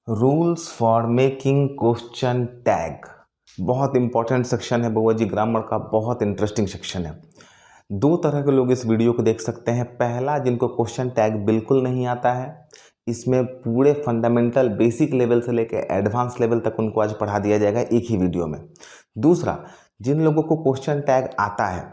Rules for making question tag बहुत important section है बउआ जी। ग्रामर का बहुत इंटरेस्टिंग सेक्शन है। दो तरह के लोग इस वीडियो को देख सकते हैं। पहला, जिनको क्वेश्चन टैग बिल्कुल नहीं आता है, इसमें पूरे फंडामेंटल बेसिक लेवल से लेकर एडवांस लेवल तक उनको आज पढ़ा दिया जाएगा एक ही वीडियो में। दूसरा, जिन लोगों को क्वेश्चन टैग आता है,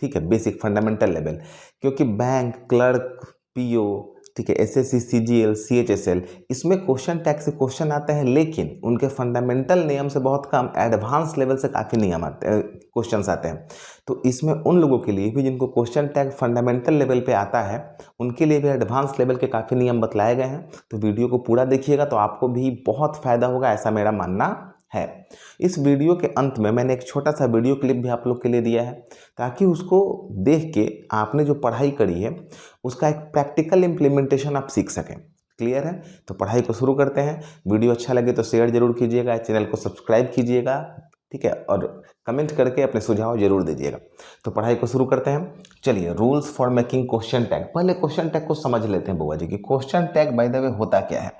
ठीक है, बेसिक फंडामेंटल लेवल, क्योंकि बैंक, क्लर्क, पीओ, ठीक है, एसएससी, सीजीएल, सीएचएसएल, इसमें क्वेश्चन टैग से क्वेश्चन आते हैं, लेकिन उनके फंडामेंटल नियम से बहुत कम, एडवांस लेवल से काफ़ी नियम आते, क्वेश्चंस आते हैं। तो इसमें उन लोगों के लिए भी जिनको क्वेश्चन टैग फंडामेंटल लेवल पे आता है, उनके लिए भी एडवांस लेवल के काफ़ी नियम बतलाए गए हैं। तो वीडियो को पूरा देखिएगा तो आपको भी बहुत फ़ायदा होगा, ऐसा मेरा मानना है। इस वीडियो के अंत में मैंने एक छोटा सा वीडियो क्लिप भी आप लोग के लिए दिया है, ताकि उसको देख के आपने जो पढ़ाई करी है उसका एक प्रैक्टिकल इम्प्लीमेंटेशन आप सीख सकें। क्लियर है? तो पढ़ाई को शुरू करते हैं। वीडियो अच्छा लगे तो शेयर जरूर कीजिएगा, चैनल को सब्सक्राइब कीजिएगा, ठीक है, और कमेंट करके अपने सुझाव जरूर दीजिएगा। तो पढ़ाई को शुरू करते हैं। चलिए, rules for making question tag. पहले क्वेश्चन टैग को समझ लेते हैं बुआ जी कि question tag by the way होता क्या है।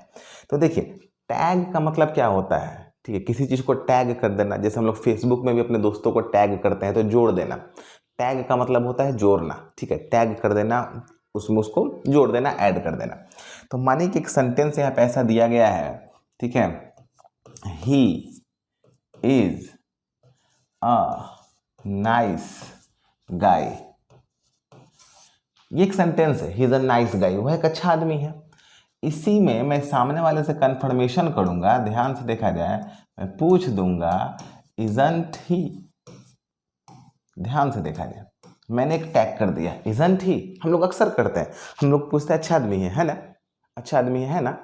तो देखिए, टैग का मतलब क्या होता है, ठीक है, किसी चीज़ को टैग कर देना। जैसे हम लोग फेसबुक में भी अपने दोस्तों को टैग करते हैं तो जोड़ देना। टैग का मतलब होता है जोड़ना, ठीक है, टैग कर देना, उसमें उसको जोड़ देना, ऐड कर देना। तो मानिए कि एक सेंटेंस यहाँ पे ऐसा दिया गया है, ठीक है, he is a nice guy. ये एक सेंटेंस है, he is a nice guy, वह एक अच्छा आदमी है। इसी में मैं सामने वाले से कंफर्मेशन करूंगा, ध्यान से देखा जाए, मैं पूछ दूंगा इजंट ही। ध्यान से देखा जाए, मैंने एक टैग कर दिया इजंट ही। हम लोग अक्सर करते हैं, हम लोग पूछते हैं अच्छा आदमी है ना, अच्छा आदमी है ना,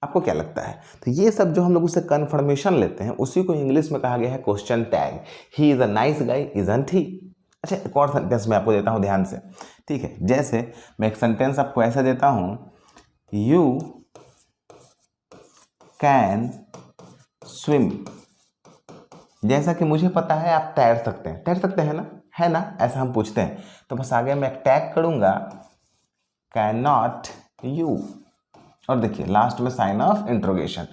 आपको क्या लगता है? तो ये सब जो हम लोग उससे कंफर्मेशन लेते हैं, उसी को इंग्लिश में कहा गया है question tag. He is a nice guy, isn't he. अच्छा, एक और सेंटेंस मैं आपको देता हूँ, ध्यान से, ठीक है। जैसे मैं एक सेंटेंस आपको ऐसा देता हूँ, यू कैन स्विम। जैसा कि मुझे पता है आप तैर सकते हैं, तैर सकते हैं ना, है ना, ऐसा हम पूछते हैं। तो बस आगे मैं एक टैग करूंगा, कैन नॉट यू, और देखिए लास्ट में साइन ऑफ इंट्रोगेशन।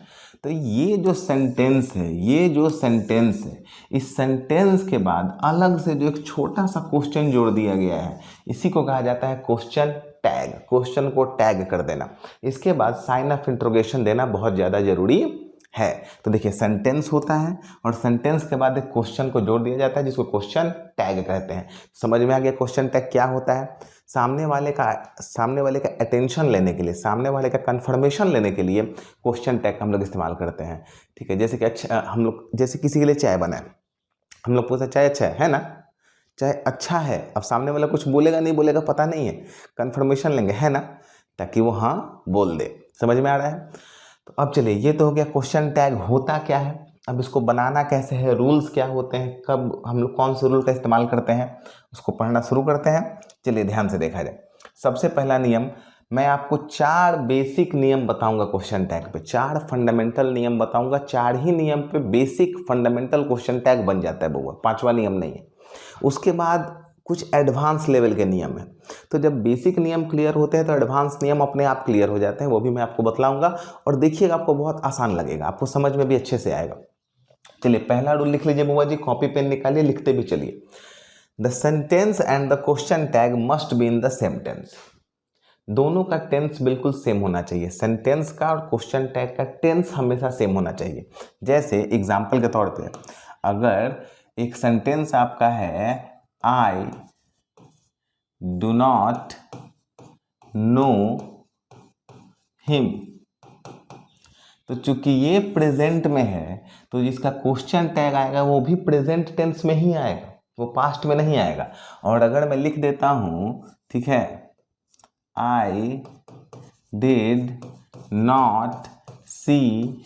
तो ये जो सेंटेंस है, ये जो सेंटेंस है, इस सेंटेंस के बाद अलग से जो एक छोटा सा क्वेश्चन जोड़ दिया गया है, इसी को कहा जाता है क्वेश्चन टैग। क्वेश्चन को टैग कर देना, इसके बाद साइन ऑफ इंट्रोगेशन देना बहुत ज़्यादा जरूरी है। तो देखिए, सेंटेंस होता है और सेंटेंस के बाद एक क्वेश्चन को जोड़ दिया जाता है, जिसको क्वेश्चन टैग कहते हैं। समझ में आ गया क्वेश्चन टैग क्या होता है? सामने वाले का अटेंशन लेने के लिए, सामने वाले का कंफर्मेशन लेने के लिए क्वेश्चन टैग हम लोग इस्तेमाल करते हैं, ठीक है। जैसे कि अच्छा, हम लोग जैसे किसी के लिए चाय बनाए, हम लोग पूछते चाय अच्छा है ना, चाय अच्छा है। अब सामने वाला कुछ बोलेगा नहीं बोलेगा पता नहीं है, कंफर्मेशन लेंगे, है ना, ताकि वो हाँ बोल दे। समझ में आ रहा है? तो अब चलिए, ये तो हो गया क्वेश्चन टैग होता क्या है। अब इसको बनाना कैसे है, रूल्स क्या होते हैं, कब हम लोग कौन से रूल का इस्तेमाल करते हैं, उसको पढ़ना शुरू करते हैं। चलिए ध्यान से देखा जाए। सबसे पहला नियम, मैं आपको 4 बेसिक नियम बताऊंगा क्वेश्चन टैग पे, 4 फंडामेंटल नियम बताऊंगा। 4 ही नियम पे बेसिक फंडामेंटल क्वेश्चन टैग बन जाता है बउआ, 5वां नियम नहीं है। उसके बाद कुछ एडवांस लेवल के नियम है। तो जब बेसिक नियम क्लियर होते हैं तो एडवांस नियम अपने आप क्लियर हो जाते हैं, वो भी मैं आपको बतलाऊंगा। और देखिएगा, आपको बहुत आसान लगेगा, आपको समझ में भी अच्छे से आएगा। चलिए, पहला रूल लिख लीजिए बुआ जी, कॉपी पेन निकालिए, लिखते भी चलिए। The sentence and the question tag must be in the same tense. दोनों का टेंस बिल्कुल सेम होना चाहिए। सेंटेंस का और क्वेश्चन टैग का टेंस हमेशा सेम होना चाहिए। जैसे एग्जाम्पल के तौर पे, अगर एक सेंटेंस आपका है, I do not know him, तो चूंकि ये प्रेजेंट में है तो जिसका क्वेश्चन टैग आएगा वो भी प्रेजेंट टेंस में ही आएगा, वो पास्ट में नहीं आएगा। और अगर मैं लिख देता हूं, ठीक है, I did not see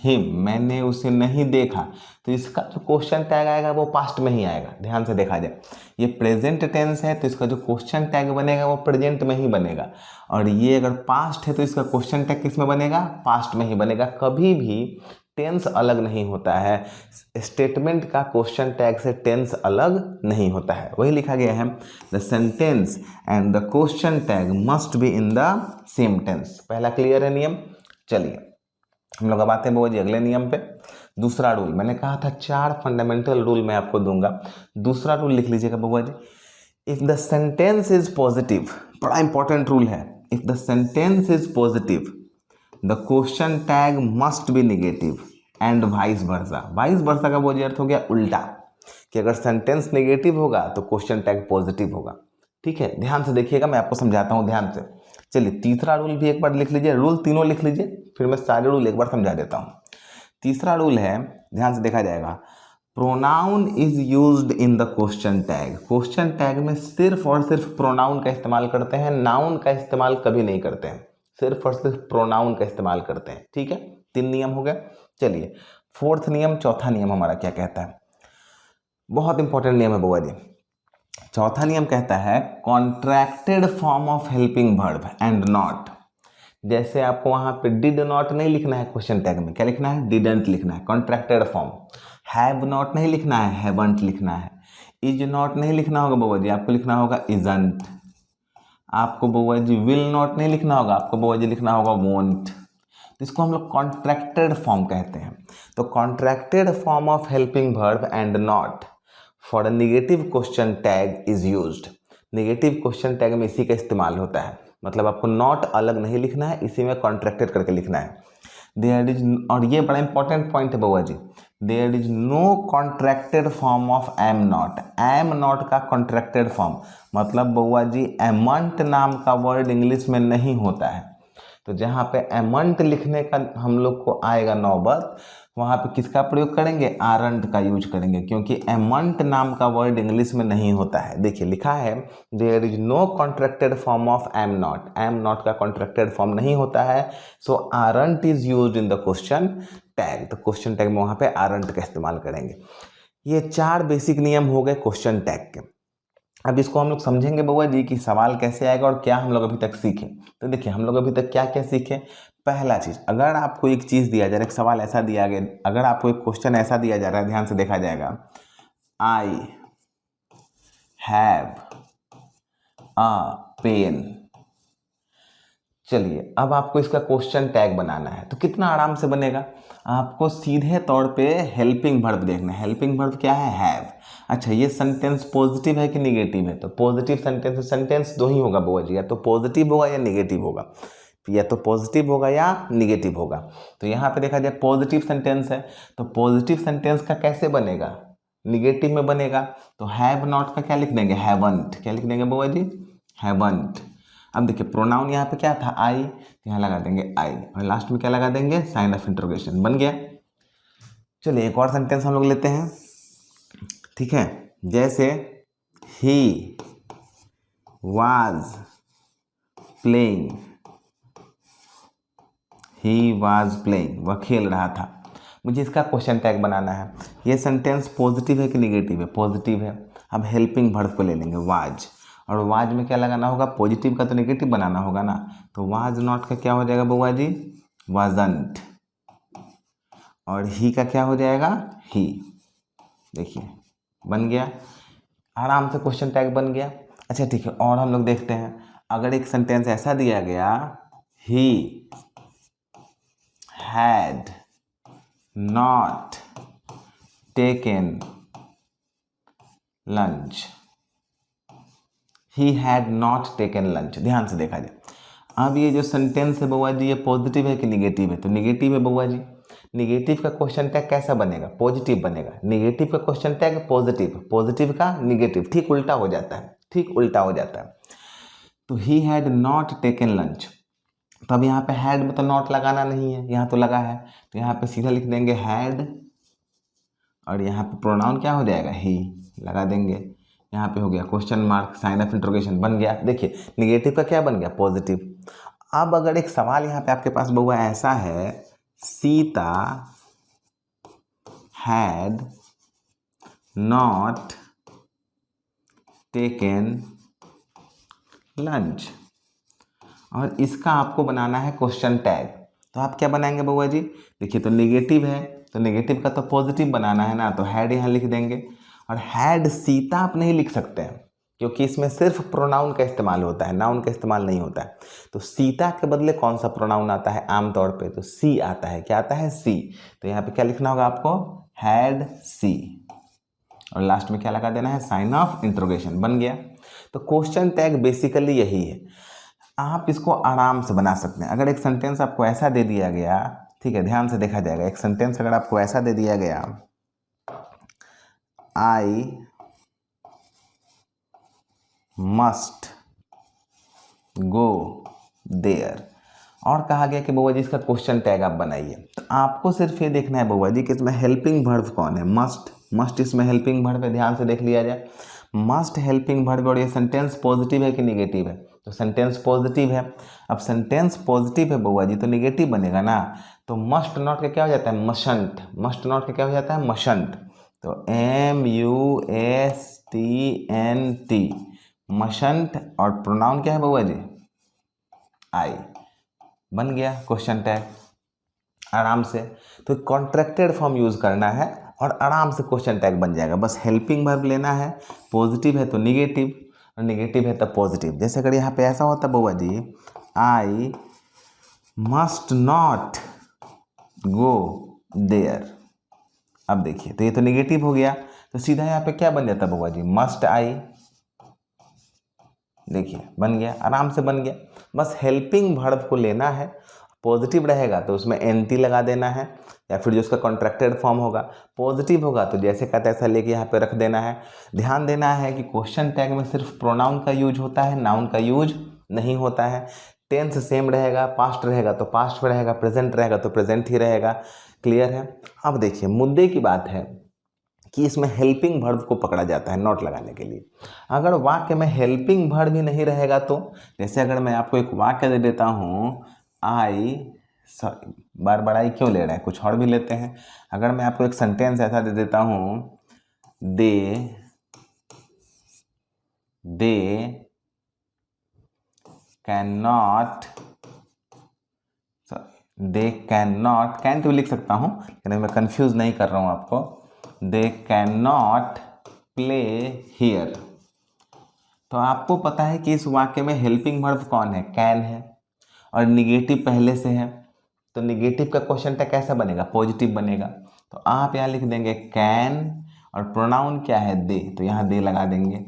him, मैंने उसे नहीं देखा, तो इसका जो क्वेश्चन टैग आएगा वो पास्ट में ही आएगा। ध्यान से देखा जाए, ये प्रेजेंट टेंस है तो इसका जो क्वेश्चन टैग बनेगा वो प्रेजेंट में ही बनेगा। और ये अगर पास्ट है तो इसका क्वेश्चन टैग किस में बनेगा? पास्ट में ही बनेगा। कभी भी टेंस अलग नहीं होता है, स्टेटमेंट का क्वेश्चन टैग से टेंस अलग नहीं होता है। वही लिखा गया है, the sentence and the question tag must be in the same tense. पहला क्लियर है नियम। चलिए हम लोग अब आते हैं बउआ जी अगले नियम पे। दूसरा रूल, मैंने कहा था 4 फंडामेंटल रूल मैं आपको दूंगा। दूसरा रूल लिख लीजिएगा बउआ जी। If the sentence is positive, बड़ा इंपॉर्टेंट रूल है, if the sentence is positive the question tag must be negative and vice versa. Vice versa का वो अर्थ हो गया उल्टा, कि अगर सेंटेंस नेगेटिव होगा तो क्वेश्चन टैग पॉजिटिव होगा। ठीक है, ध्यान से देखिएगा, मैं आपको समझाता हूँ ध्यान से। चलिए तीसरा रूल भी एक बार लिख लीजिए, रूल तीनों लिख लीजिए, फिर मैं सारे रूल एक बार समझा देता हूँ। तीसरा रूल है, ध्यान से देखा जाएगा, pronoun is used in the question tag. Question tag में सिर्फ और सिर्फ प्रोनाउन का इस्तेमाल करते हैं, नाउन का इस्तेमाल कभी नहीं करते हैं, सिर्फ और सिर्फ प्रोनाउन का इस्तेमाल करते हैं। ठीक है, 3 नियम हो गए। चलिए फोर्थ नियम, चौथा नियम हमारा क्या कहता है, बहुत इंपॉर्टेंट नियम है बउआ जी। चौथा नियम कहता है contracted form of helping verb and not. जैसे आपको वहां पे डिड नॉट नहीं लिखना है क्वेश्चन टैग में, क्या लिखना है, डिडंट लिखना है, कॉन्ट्रैक्टेड फॉर्म। हैव नॉट नहीं लिखना है, हैवंट लिखना है। इज नॉट नहीं लिखना होगा बउआ जी, आपको लिखना होगा इजंट। आपको बउआ जी विल नॉट नहीं लिखना होगा, आपको बउआ जी लिखना होगा वोंट। तो इसको हम लोग कॉन्ट्रैक्टेड फॉर्म कहते हैं। तो contracted form of helping verb and not for a negative question tag is used. Negative question tag में इसी का इस्तेमाल होता है, मतलब आपको नॉट अलग नहीं लिखना है, इसी में कॉन्ट्रैक्टेड करके लिखना है। देयर इज, और ये बड़ा इंपॉर्टेंट पॉइंट है बउआ जी, there is no contracted form of am not. Am not का कॉन्ट्रैक्टेड फॉर्म मतलब बउआ जी एमंट नाम का वर्ड इंग्लिश में नहीं होता है। तो जहाँ पे एमंट लिखने का हम लोग को आएगा नौबत, वहाँ पे किसका प्रयोग करेंगे, आरंट का यूज करेंगे, क्योंकि एमंट नाम का वर्ड इंग्लिश में नहीं होता है। देखिए लिखा है there is no contracted form of am not, am not का कॉन्ट्रैक्टेड फॉर्म नहीं होता है, so aren't is used in the question tag. तो क्वेश्चन टैग में वहाँ पे आरंट का इस्तेमाल करेंगे। ये 4 बेसिक नियम हो गए क्वेश्चन टैग के। अब इसको हम लोग समझेंगे बउआ जी कि सवाल कैसे आएगा और क्या हम लोग अभी तक सीखे। तो देखिए हम लोग अभी तक क्या क्या सीखे। पहला चीज, अगर आपको एक चीज दिया जा रहा है, एक सवाल ऐसा दिया गया, अगर आपको एक क्वेश्चन ऐसा दिया जा रहा है, ध्यान से देखा जाएगा, आई हैव अ पेन। चलिए अब आपको इसका क्वेश्चन टैग बनाना है, तो कितना आराम से बनेगा। आपको सीधे तौर पे हेल्पिंग वर्ब देखना है। हेल्पिंग वर्ब क्या है, हैव। अच्छा ये सेंटेंस पॉजिटिव है कि निगेटिव है, तो पॉजिटिव सेंटेंस, सेंटेंस 2 ही होगा बउआ जी, या तो पॉजिटिव होगा या निगेटिव होगा, या तो पॉजिटिव होगा या निगेटिव होगा। तो यहाँ पे देखा जाए पॉजिटिव सेंटेंस है, तो पॉजिटिव सेंटेंस का कैसे बनेगा, निगेटिव में बनेगा। तो हैव नॉट का क्या लिख देंगे, हैवंट। क्या लिख देंगे बउआ जी, हैवंट। अब देखिए प्रोनाउन यहाँ पे क्या था, आई, यहाँ लगा देंगे आई, और लास्ट में क्या लगा देंगे, साइन ऑफ इंटरोगेशन। बन गया। चलिए एक और सेंटेंस हम लोग लेते हैं, ठीक है। जैसे he was playing, he was playing, वह खेल रहा था। मुझे इसका क्वेश्चन टैग बनाना है। ये सेंटेंस पॉजिटिव है कि निगेटिव है, पॉजिटिव है। अब हेल्पिंग वर्ब को ले लेंगे वाज, और वाज में क्या लगाना होगा, पॉजिटिव का तो नेगेटिव बनाना होगा ना, तो वाज नॉट का क्या हो जाएगा बउआ जी, वाजंट। और ही का क्या हो जाएगा, ही। देखिए बन गया, आराम से क्वेश्चन टैग बन गया। अच्छा ठीक है, और हम लोग देखते हैं, अगर एक सेंटेंस ऐसा दिया गया, he had not taken lunch, he had not taken lunch. ध्यान से देखा जाए, अब ये जो सेंटेंस है बउआ जी, ये पॉजिटिव है कि निगेटिव है, तो निगेटिव है बउआ जी। निगेटिव का क्वेश्चन टैग कैसा बनेगा, पॉजिटिव बनेगा। निगेटिव का क्वेश्चन टैग पॉजिटिव, पॉजिटिव का निगेटिव, ठीक उल्टा हो जाता है, ठीक उल्टा हो जाता है। तो he had not taken lunch, तो अब यहाँ पे हैड में तो नॉट लगाना नहीं है, यहाँ तो लगा है, तो यहाँ पे सीधा लिख देंगे हैड, और यहाँ पे प्रोनाउन क्या हो जाएगा, ही लगा देंगे। यहाँ पे हो गया question mark, sign of interrogation बन गया। देखिए निगेटिव का क्या बन गया, पॉजिटिव। अब अगर एक सवाल यहाँ पे आपके पास बउआ ऐसा है, Sita had not taken lunch, और इसका आपको बनाना है क्वेश्चन टैग, तो आप क्या बनाएंगे बउआ जी, देखिए तो नेगेटिव है, तो नेगेटिव का तो पॉजिटिव बनाना है ना, तो हैड यहाँ लिख देंगे। और हैड सीता आप नहीं लिख सकते हैं, क्योंकि इसमें सिर्फ प्रोनाउन का इस्तेमाल होता है, नाउन का इस्तेमाल नहीं होता है। तो सीता के बदले कौन सा प्रोनाउन आता है आमतौर पे? तो सी आता है। क्या आता है? सी। तो यहाँ पे क्या लिखना होगा आपको? हैड सी, और लास्ट में क्या लगा देना है? Sign of interrogation. बन गया। तो क्वेश्चन टैग बेसिकली यही है। आप इसको आराम से बना सकते हैं। अगर एक सेंटेंस आपको ऐसा दे दिया गया, ठीक है, ध्यान से देखा जाएगा, एक सेंटेंस अगर आपको ऐसा दे दिया गया, आई मस्ट गो देयर, और कहा गया कि बउआ जी इसका क्वेश्चन टैग आप बनाइए, तो आपको सिर्फ ये देखना है बउआ जी कि इसमें हेल्पिंग वर्ब कौन है। मस्ट इसमें हेल्पिंग वर्ब है। ध्यान से देख लिया जाए, मस्ट हेल्पिंग वर्ब, और ये सेंटेंस पॉजिटिव है कि निगेटिव है? तो सेंटेंस पॉजिटिव है। अब सेंटेंस पॉजिटिव है बउआ जी, तो निगेटिव बनेगा ना। तो मस्ट नॉट का क्या हो जाता है? मशंट। मस्ट नॉट का क्या हो जाता है? मशंट। तो MUSTNT, मशंट, और प्रोनाउन क्या है बउआ जी? आई। बन गया क्वेश्चन टैग आराम से। तो कॉन्ट्रैक्टेड फॉर्म यूज़ करना है और आराम से क्वेश्चन टैग बन जाएगा। बस हेल्पिंग वर्ब लेना है, पॉजिटिव है तो निगेटिव, और निगेटिव है तो पॉजिटिव। जैसे अगर यहाँ पे ऐसा होता बउआ जी, I must not go there, अब देखिए तो ये तो निगेटिव हो गया, तो सीधा यहाँ पे क्या बन जाता बउआ जी? Must I. देखिए बन गया, आराम से बन गया। बस हेल्पिंग वर्ब को लेना है, पॉजिटिव रहेगा तो उसमेन एनटी लगा देना है, या फिर जो उसका कॉन्ट्रैक्टेड फॉर्म होगा। पॉजिटिव होगा तो जैसे का तैसा लेके यहाँ पे रख देना है। ध्यान देना है कि क्वेश्चन टैग में सिर्फ प्रोनाउन का यूज होता है, नाउन का यूज नहीं होता है। टेंस सेम रहेगा, पास्ट रहेगा तो पास्ट में रहेगा, प्रेजेंट रहेगा तो प्रेजेंट ही रहेगा। क्लियर है? अब देखिए मुद्दे की बात है कि इसमें हेल्पिंग वर्ब को पकड़ा जाता है नॉट लगाने के लिए। अगर वाक्य में हेल्पिंग वर्ब भी नहीं रहेगा तो, जैसे अगर मैं आपको एक वाक्य दे देता हूँ, आई, बार बार आई क्यों ले रहे हैं, कुछ और भी लेते हैं। अगर मैं आपको एक सेंटेंस ऐसा दे देता हूँ, दे कैन नॉट, कैंट भी लिख सकता हूँ लेकिन मैं कंफ्यूज नहीं कर रहा हूँ आपको। They can not play here. तो आपको पता है कि इस वाक्य में हेल्पिंग वर्ब कौन है? कैन है, और निगेटिव पहले से है, तो निगेटिव का क्वेश्चन टैग कैसा बनेगा? पॉजिटिव बनेगा। तो आप यहाँ लिख देंगे कैन, और प्रोनाउन क्या है? दे, तो यहाँ दे लगा देंगे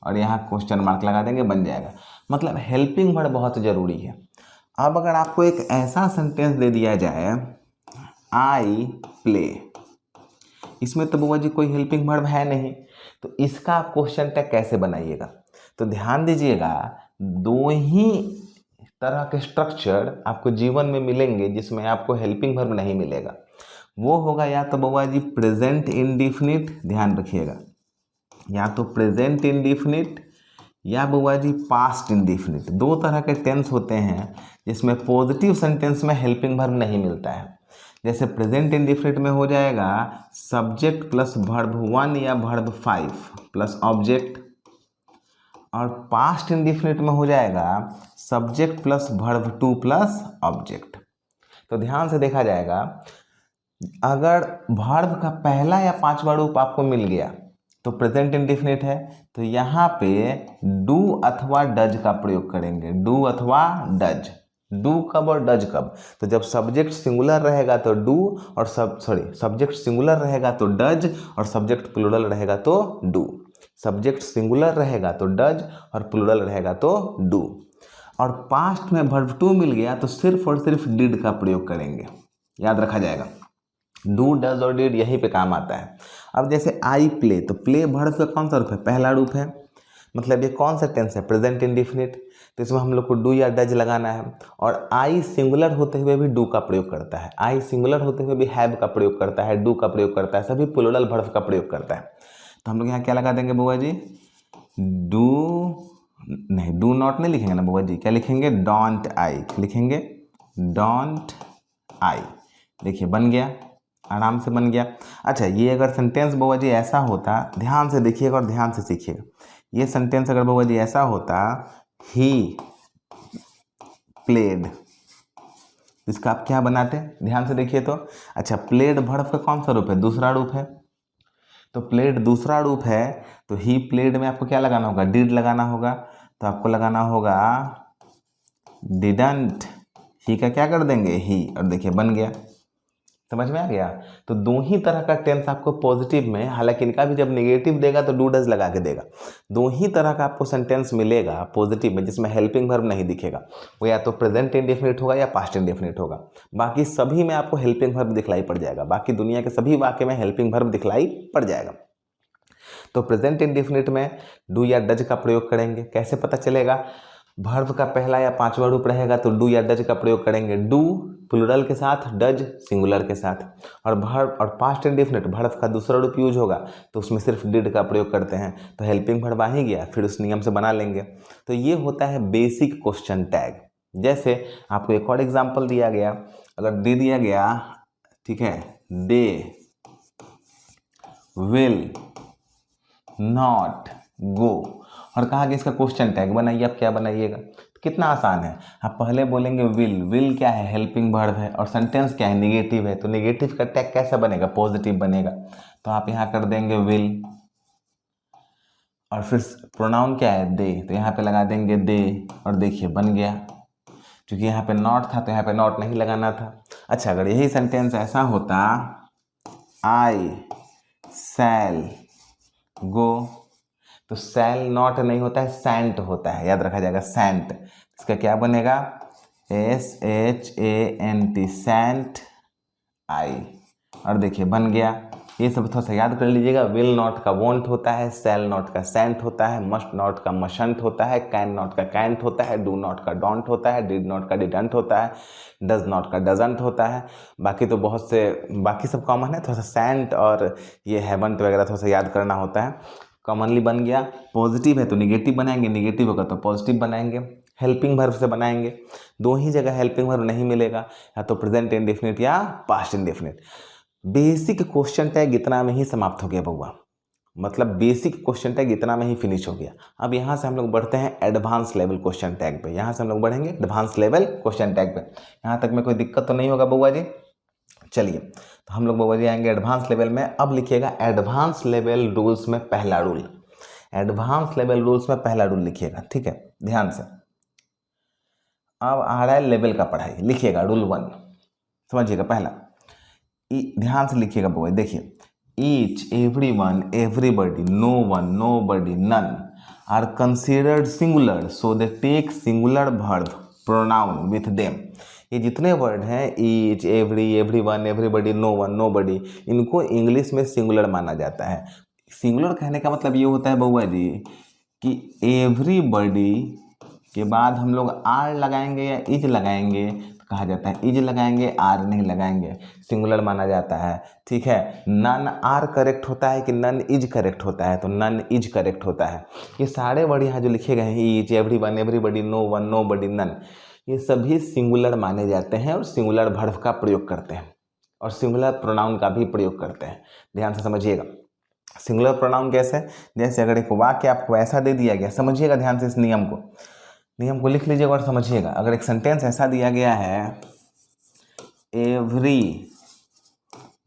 और यहाँ क्वेश्चन मार्क लगा देंगे, बन जाएगा। मतलब हेल्पिंग वर्ब बहुत ज़रूरी है। अब अगर आपको एक ऐसा सेंटेंस दे दिया जाए, आई प्ले, इसमें तो बुआ जी कोई हेल्पिंग वर्ब है नहीं, तो इसका आप क्वेश्चन टैग कैसे बनाइएगा? तो ध्यान दीजिएगा, दो ही तरह के स्ट्रक्चर आपको जीवन में मिलेंगे जिसमें आपको हेल्पिंग वर्ब नहीं मिलेगा। वो होगा या तो बुआ जी प्रेजेंट इंडिफिनिट, ध्यान रखिएगा, या तो प्रेजेंट इंडिफिनिट या बुआ जी पास्ट इंडिफिनिट। दो तरह के टेंस होते हैं जिसमें पॉजिटिव सेंटेंस में हेल्पिंग वर्ब नहीं मिलता है। जैसे प्रेजेंट इंडिफिनिट में हो जाएगा सब्जेक्ट प्लस वर्ब 1 या वर्ब 5 प्लस ऑब्जेक्ट, और पास्ट इंडिफिनिट में हो जाएगा subject plus verb 2 plus object. तो ध्यान से देखा जाएगा, अगर वर्ब का पहला या पांचवा रूप आपको मिल गया तो प्रेजेंट इंडिफिनिट है, तो यहाँ पे डू अथवा डज का प्रयोग करेंगे। डू अथवा डज, डू कब और डज कब? तो जब सब्जेक्ट सिंगुलर रहेगा तो डू, और सब्जेक्ट सिंगुलर रहेगा तो डज, और सब्जेक्ट प्लूरल रहेगा तो डू। सब्जेक्ट सिंगुलर रहेगा तो डज और प्लूरल रहेगा तो डू। और पास्ट में वर्ब 2 मिल गया तो सिर्फ और सिर्फ डिड का प्रयोग करेंगे, याद रखा जाएगा। डू, डज और डिड यहीं पे काम आता है। अब जैसे आई प्ले, तो प्ले वर्ब का कौन सा रूप है? पहला रूप है, मतलब ये कौन सा टेंस है? Present indefinite. तो इसमें हम लोग को डू या डज लगाना है। और आई सिंगुलर होते हुए भी डू का प्रयोग करता है, आई सिंगुलर होते हुए भी हैव का प्रयोग करता है, डू का प्रयोग करता है, सभी प्लूरल वर्ब का प्रयोग करता है। तो हम लोग यहाँ क्या लगा देंगे बुआ जी? डू नहीं, डू नॉट नहीं लिखेंगे ना बुआ जी, क्या लिखेंगे? डोंट आई लिखेंगे, डोंट आई। देखिए बन गया, आराम से बन गया। अच्छा, ये अगर सेंटेंस बुआ जी ऐसा होता, ध्यान से देखिएगा और ध्यान से सीखिएगा, ये सेंटेंस अगर बुआ जी ऐसा होता, ही प्लेड, इसका आप क्या बनाते? ध्यान से देखिए तो। अच्छा, प्लेड वर्ब का कौन सा रूप है? दूसरा रूप है। तो प्लेड दूसरा रूप है, तो ही प्लेड में आपको क्या लगाना होगा, डिड लगाना होगा। तो आपको लगाना होगा डिडंट, ही का क्या कर देंगे, ही, और देखिए बन गया। समझ में आ गया। तो दो ही तरह का टेंस आपको पॉजिटिव में, हालांकि इनका भी जब नेगेटिव देगा तो डू डज लगा के देगा। दो ही तरह का आपको सेंटेंस मिलेगा पॉजिटिव में जिसमें हेल्पिंग वर्ब नहीं दिखेगा, वो या तो प्रेजेंट इंडेफिनिट होगा या पास्ट इंडेफिनिट होगा। बाकी सभी में आपको हेल्पिंग वर्ब दिखलाई पड़ जाएगा, बाकी दुनिया के सभी वाक्य में हेल्पिंग वर्ब दिखलाई पड़ जाएगा। तो प्रेजेंट इंडेफिनिट में डू या डज का प्रयोग करेंगे। कैसे पता चलेगा, वर्ब का पहला या पांचवा रूप रहेगा तो डू या डज का प्रयोग करेंगे। डू प्लूरल के साथ, डज सिंगुलर के साथ। और वर्ब और पास्ट इंडेफिनिट वर्ब का दूसरा रूप यूज होगा तो उसमें सिर्फ डिड का प्रयोग करते हैं, तो हेल्पिंग वर्ब आ ही गया, फिर उस नियम से बना लेंगे। तो ये होता है बेसिक क्वेश्चन टैग। जैसे आपको एक और एग्जाम्पल दिया गया, अगर दे दिया गया, ठीक है, दे विल नॉट गो, और कहा कि इसका क्वेश्चन टैग बनाइए। आप क्या बनाइएगा, कितना आसान है। आप पहले बोलेंगे विल, विल क्या है, हेल्पिंग वर्ब है, और सेंटेंस क्या है, नेगेटिव है, तो नेगेटिव का टैग कैसा बनेगा, पॉजिटिव बनेगा। तो आप यहाँ कर देंगे विल, और फिर प्रोनाउन क्या है, दे, तो यहाँ पे लगा देंगे दे, और देखिए बन गया। क्योंकि यहाँ पे नॉट था तो यहाँ पे नॉट नहीं लगाना था। अच्छा, अगर यही सेंटेंस ऐसा होता, आई शैल गो, तो शैल नॉट नहीं होता है, सैंट होता है, याद रखा जाएगा, सैंट। इसका क्या बनेगा, SHANT, सैंट आई, और देखिए बन गया। ये सब थोड़ा सा याद कर लीजिएगा। विल नॉट का वॉन्ट होता है, शैल नॉट का सैंट होता है, मस्ट नॉट का मशंट होता है, कैन नॉट का कैंट होता है, डू नॉट का डोंट होता है, डिड नॉट का डिडंट होता है, डज नॉट का डजंट होता है। बाकी तो बहुत से, बाकी सब कॉमन है, थोड़ा सा सैंट और ये हैवंट वगैरह थोड़ा सा याद करना होता है। कॉमनली बन गया। पॉजिटिव है तो निगेटिव बनाएंगे, निगेटिव होगा तो पॉजिटिव बनाएंगे, हेल्पिंग वर्ब से बनाएंगे। दो ही जगह हेल्पिंग वर्ब नहीं मिलेगा, या तो प्रेजेंट इंडेफिनिट या past indefinite. Basic question tag इतना में ही समाप्त हो गया बउआ, मतलब बेसिक क्वेश्चन टैग इतना में ही फिनिश हो गया। अब यहाँ से हम लोग बढ़ते हैं एडवांस लेवल क्वेश्चन टैग पे। यहाँ से हम लोग बढ़ेंगे एडवांस लेवल क्वेश्चन टैग पे। यहाँ तक में कोई दिक्कत तो नहीं होगा बउआ जी? चलिए, तो हम लोग बउआ जी आएंगे एडवांस लेवल में। अब लिखिएगा एडवांस लेवल रूल्स में पहला रूल, एडवांस लेवल रूल्स में पहला रूल लिखिएगा, ठीक है, ध्यान से। अब आ रहा है लेवल का पढ़ाई, लिखिएगा रूल 1, समझिएगा। पहला ध्यान से लिखिएगा बउआ, देखिए, each, everyone, everybody, no one, nobody, none are considered singular so they take singular verb pronoun with them. ये जितने वर्ड हैं, each, every, everyone, everybody, no one, nobody, इनको इंग्लिश में सिंगुलर माना जाता है। सिंगुलर कहने का मतलब ये होता है बउआ जी कि एवरीबॉडी के बाद हम लोग आर लगाएंगे या इज लगाएंगे तो कहा जाता है इज लगाएंगे, आर नहीं लगाएंगे, सिंगुलर माना जाता है, ठीक है। नन आर करेक्ट होता है कि नन इज करेक्ट होता है, तो नन इज करेक्ट होता है। ये सारे वर्ड यहाँ जो लिखे गए हैं, each, everyone, everybody, no one, nobody, none, ये सभी सिंगुलर माने जाते हैं और सिंगुलर वर्ब का प्रयोग करते हैं और सिंगुलर प्रोनाउन का भी प्रयोग करते हैं। ध्यान से समझिएगा। सिंगुलर प्रोनाउन कैसे, जैसे अगर एक वाक्य आपको ऐसा दे दिया गया, समझिएगा ध्यान से, इस नियम को लिख लीजिएगा और समझिएगा। अगर एक सेंटेंस ऐसा दिया गया है, एवरी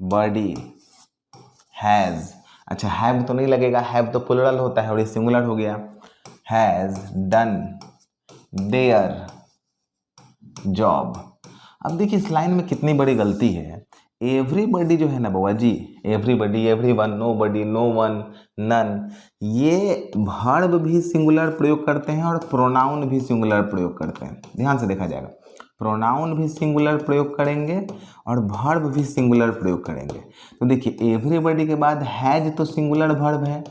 बॉडी हैज़, अच्छा हैव तो नहीं लगेगा, हैव तो प्लूरल होता है और ये सिंगुलर हो गया, हैज़ डन देयर जॉब। अब देखिए इस लाइन में कितनी बड़ी गलती है। एवरीबॉडी जो है ना बउआ जी, everybody, everyone, nobody, no one, none, ये वर्ब भी सिंगुलर प्रयोग करते हैं और प्रोनाउन भी सिंगुलर प्रयोग करते हैं। ध्यान से देखा जाएगा, प्रोनाउन भी सिंगुलर प्रयोग करेंगे और वर्ब भी सिंगुलर प्रयोग करेंगे। तो देखिए एवरीबॉडी के बाद हैज तो सिंगुलर वर्ब है,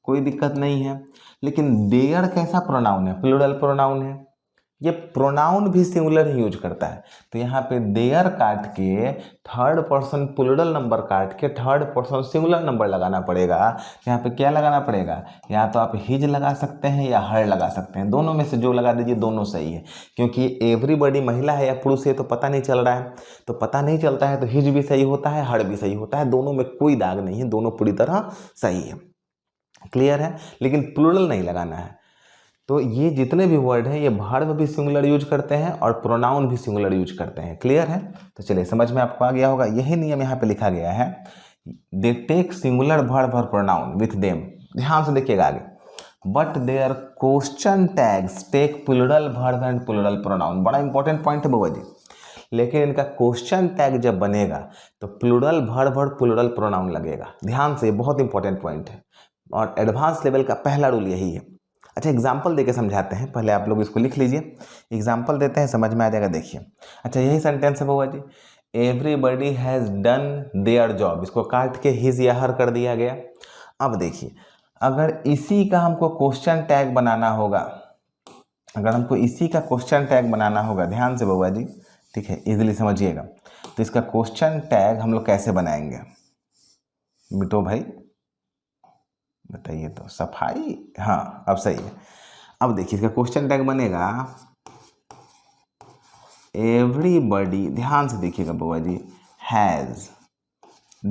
कोई दिक्कत नहीं है, लेकिन देयर कैसा प्रोनाउन है, प्लूरल प्रोनाउन है, ये प्रोनाउन भी सिंगुलर ही यूज करता है। तो यहाँ पे देयर काट के थर्ड पर्सन प्लूरल नंबर काट के थर्ड पर्सन सिंगुलर नंबर लगाना पड़ेगा। यहाँ पे क्या लगाना पड़ेगा, या तो आप हिज लगा सकते हैं या हर लगा सकते हैं, दोनों में से जो लगा दीजिए, दोनों सही है। क्योंकि एवरीबॉडी महिला है या पुरुष है तो पता नहीं चल रहा है, तो पता नहीं चलता है तो हिज भी सही होता है, हर भी सही होता है, दोनों में कोई दाग नहीं है, दोनों पूरी तरह सही है। क्लियर है, लेकिन प्लूरल नहीं लगाना है। तो ये जितने भी वर्ड हैं ये वर्ब भी सिंगुलर यूज करते हैं और प्रोनाउन भी सिंगुलर यूज करते हैं। क्लियर है, तो चलिए समझ में आपको आ गया होगा। यही नियम यहाँ पे लिखा गया है, दे टेक सिंगुलर वर्ब और प्रोनाउन विथ देम, ध्यान से देखिएगा आगे, but their question tags take plural verb and plural pronoun. बड़ा इंपॉर्टेंट पॉइंट है बउआ जी, लेकिन इनका क्वेश्चन टैग जब बनेगा तो प्लूरल वर्ब और प्लूरल प्रोनाउन लगेगा। ध्यान से, बहुत इंपॉर्टेंट पॉइंट है और एडवांस लेवल का पहला रूल यही है। अच्छा, एग्जाम्पल देके समझाते हैं, पहले आप लोग इसको लिख लीजिए, एग्जाम्पल देते हैं, समझ में आ जाएगा। देखिए, अच्छा यही सेंटेंस है बउआ जी, everybody has done their job, इसको काट के हिज या हर कर दिया गया। अब देखिए, अगर इसी का हमको क्वेश्चन टैग बनाना होगा, अगर हमको इसी का क्वेश्चन टैग बनाना होगा, ध्यान से बउआ जी, ठीक है, इजीली समझिएगा, तो इसका क्वेश्चन टैग हम लोग कैसे बनाएंगे बिटो भाई, बताइए तो, सफाई, हाँ अब सही है। अब देखिए इसका क्वेश्चन टैग बनेगा एवरीबडी, ध्यान से देखिएगा बउआ जी, हैज़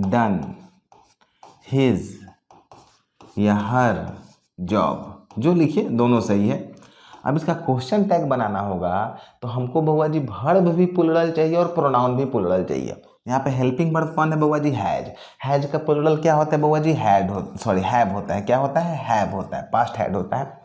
डन हिज या हर जॉब, जो लिखिए दोनों सही है। अब इसका क्वेश्चन टैग बनाना होगा तो हमको बउआ जी वर्ब भी प्लूरल चाहिए और प्रोनाउन भी प्लूरल चाहिए। यहाँ पे हेल्पिंग वर्ब कौन है बउआ जी, हैज, हैज का प्लूरल क्या होता है बउआ जी, हैव होता है, क्या होता है, हैव होता है, पास्ट हैड होता है,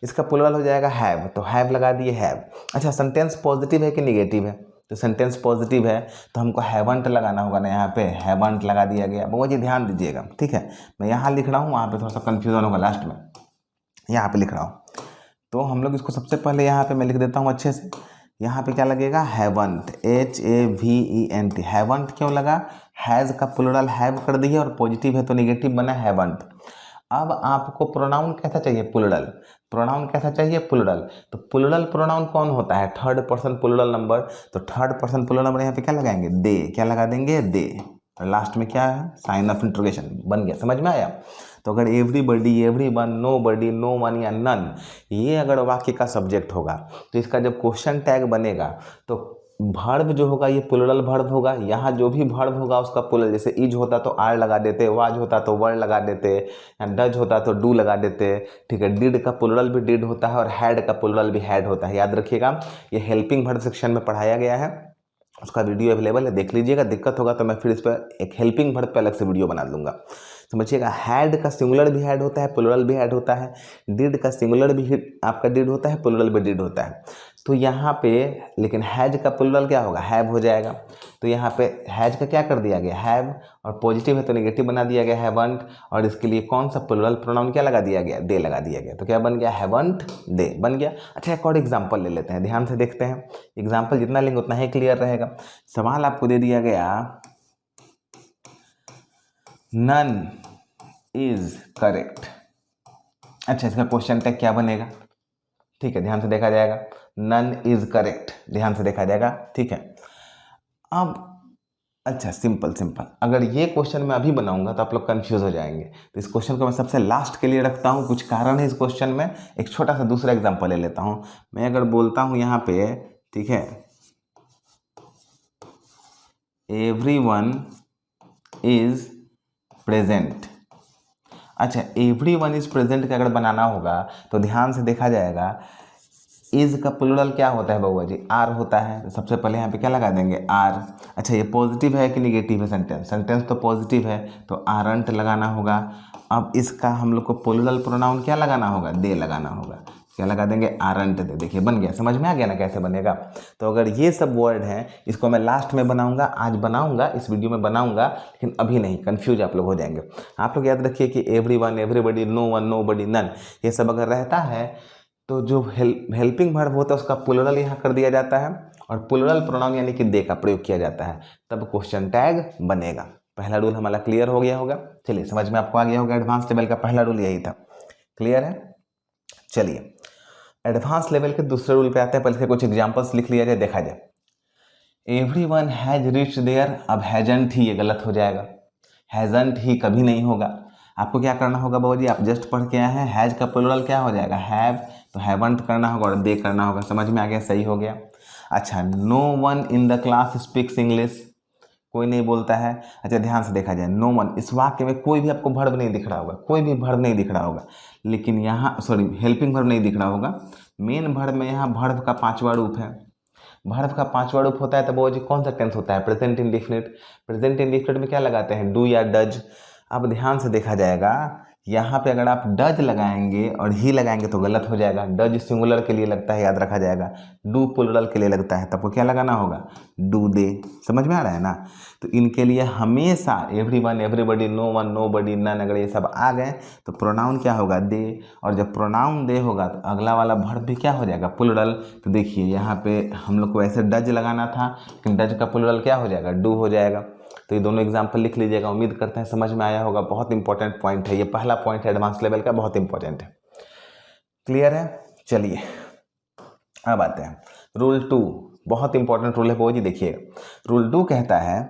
इसका प्लूरल हो जाएगा हैव, तो हैव लगा दिए हैव। अच्छा, सेंटेंस पॉजिटिव है कि निगेटिव है, तो सेंटेंस पॉजिटिव है तो हमको हैवंट लगाना होगा ना, यहाँ पे हैवंट लगा दिया गया। बउआ जी ध्यान दीजिएगा, ठीक है, मैं यहाँ लिख रहा हूँ, वहाँ पे थोड़ा सा कन्फ्यूजन होगा, लास्ट में यहाँ पे लिख रहा हूँ, तो हम लोग इसको सबसे पहले यहाँ पे मैं लिख देता हूँ अच्छे से। यहाँ पे क्या लगेगा, हैवंट, HAVENT, हैवंट क्यों लगा, हैज़ का प्लूरल हैव कर दिए और पॉजिटिव है तो निगेटिव बना हैवंट। अब आपको प्रोनाउन कैसा चाहिए, प्लूरल, प्रोनाउन कैसा चाहिए, प्लूरल, तो प्लूरल प्रोनाउन कौन होता है, थर्ड पर्सन प्लूरल नंबर, तो थर्ड पर्सन प्लूरल नंबर यहाँ पे क्या लगाएंगे, दे, क्या लगा देंगे, दे, और लास्ट में क्या है, साइन ऑफ इंट्रोगेशन, बन गया, समझ में आया। तो अगर everybody, everyone, nobody, no one या नन, ये अगर वाक्य का सब्जेक्ट होगा तो इसका जब क्वेश्चन टैग बनेगा तो वर्ब जो होगा ये प्लूरल वर्ब होगा। यहाँ जो भी वर्ब होगा उसका प्लूरल, जैसे इज होता तो आर लगा देते, वाज होता तो वर लगा देते, या डज होता तो डू लगा देते, ठीक है। डिड का प्लूरल भी डिड होता है और हैड का प्लूरल भी हैड होता है, याद रखिएगा। ये हेल्पिंग वर्ब सेक्शन में पढ़ाया गया है, उसका वीडियो अवेलेबल है, देख लीजिएगा। दिक्कत होगा तो मैं फिर इस पर एक हेल्पिंग वर्ब पे अलग से वीडियो बना दूंगा, समझिएगा। हैड का सिंगुलर भी हैड होता है, प्लूरल भी हैड होता है। डिड का सिंगुलर भी आपका डिड होता है, प्लूरल भी डिड होता है। तो यहाँ पे लेकिन हैज का प्लूरल क्या होगा, हैव हो जाएगा। तो यहाँ पे हैज का क्या कर दिया गया, हैव, और पॉजिटिव है तो नेगेटिव बना दिया गया हैवंट, और इसके लिए कौन सा प्लूरल प्रोनाउन क्या लगा दिया गया, दे लगा दिया गया। तो क्या बन गया, हैवंट दे बन गया। अच्छा, एक और एग्जाम्पल ले लेते हैं, ध्यान से देखते हैं। एग्जाम्पल जितना लेंगे उतना ही क्लियर रहेगा। सवाल आपको दे दिया गया, नन इज करेक्ट। अच्छा, इसका क्वेश्चन टैग क्या बनेगा, ठीक है, ध्यान से देखा जाएगा, नन इज करेक्ट, ध्यान से देखा जाएगा, ठीक है। अब अच्छा, सिंपल, अगर ये क्वेश्चन मैं अभी बनाऊंगा तो आप लोग कंफ्यूज हो जाएंगे, तो इस क्वेश्चन को मैं सबसे लास्ट के लिए रखता हूँ। कुछ कारण है इस क्वेश्चन में। एक छोटा सा दूसरा एग्जांपल ले लेता हूँ। मैं अगर बोलता हूँ यहाँ पे, ठीक है, एवरीवन इज प्रेजेंट। अच्छा, एवरीवन इज प्रेजेंट का अगर बनाना होगा तो ध्यान से देखा जाएगा, इज का प्लूरल क्या होता है बउआ जी, आर होता है। तो सबसे पहले यहाँ पे क्या लगा देंगे, आर। अच्छा, ये पॉजिटिव है कि निगेटिव है, सेंटेंस तो पॉजिटिव है तो आरंट लगाना होगा। अब इसका हम लोग को प्लूरल प्रोनाउन क्या लगाना होगा, दे लगाना होगा। क्या लगा देंगे, आरंट दे। देखिए बन गया, समझ में आ गया ना कैसे बनेगा। तो अगर ये सब वर्ड हैं, इसको मैं लास्ट में बनाऊंगा, आज बनाऊंगा, इस वीडियो में बनाऊंगा, लेकिन अभी नहीं, कंफ्यूज आप लोग हो जाएंगे। आप लोग याद रखिए कि everyone, everybody, no one, nobody, none, ये सब अगर रहता है तो जो हेल्पिंग वर्ब होता है उसका प्लूरल यहाँ कर दिया जाता है और प्लूरल प्रोनाउन यानी कि दे का प्रयोग किया जाता है, तब क्वेश्चन टैग बनेगा। पहला रूल हमारा क्लियर हो गया होगा। चलिए, समझ में आपको आ गया होगा। एडवांस लेवल का पहला रूल यही था, क्लियर है। चलिए, एडवांस लेवल के दूसरे रूल पे आते हैं। पहले से कुछ एग्जांपल्स लिख लिया जाए, देखा जाए। एवरीवन हैज रीच्ड देयर, अब हैजंट ही, ये गलत हो जाएगा, हैजंट ही कभी नहीं होगा। आपको क्या करना होगा बाबू जी, आप जस्ट पढ़ के आए हैं, हैज का प्लूरल क्या हो जाएगा, हैव, तो हैवंट करना होगा और दे करना होगा। समझ में आ गया, सही हो गया। अच्छा, no one in the class speaks English, कोई नहीं बोलता है। अच्छा, ध्यान से देखा जाए, नो वन, इस वाक्य में कोई भी आपको वर्ब नहीं दिख रहा होगा, कोई भी वर्ब नहीं दिख रहा होगा, लेकिन यहाँ हेल्पिंग वर्ब नहीं दिख रहा होगा। मेन वर्ब में यहाँ वर्ब का 5वां रूप है, वर्ब का 5वां रूप होता है तो वो जी कौन सा टेंस होता है, प्रेजेंट इंडेफिनिट। प्रेजेंट इंडेफिनिट में क्या लगाते हैं, डू या डज। अब ध्यान से देखा जाएगा यहाँ पे अगर आप डज लगाएंगे और ही लगाएंगे तो गलत हो जाएगा। डज सिंगुलर के लिए लगता है, याद रखा जाएगा। डू प्लुरल के लिए लगता है, तब को क्या लगाना होगा, डू दे। समझ में आ रहा है ना। तो इनके लिए हमेशा everyone, everybody, no one, nobody, none, अगर ये सब आ गए तो प्रोनाउन क्या होगा, दे। और जब प्रोनाउन दे होगा तो अगला वाला वर्ब भी क्या हो जाएगा, प्लुरल। तो देखिए यहाँ पे हम लोग को ऐसे डज लगाना था, लेकिन डज का प्लुरल क्या हो जाएगा, डू हो जाएगा। तो ये दोनों एग्जाम्पल लिख लीजिएगा। उम्मीद करते हैं समझ में आया होगा। बहुत इंपॉर्टेंट पॉइंट है ये, पहला पॉइंट है एडवांस लेवल का, बहुत इंपॉर्टेंट है। क्लियर है। चलिए अब आते हैं रूल 2। बहुत इंपॉर्टेंट रूल है वो जी, देखिएगा। रूल 2 कहता है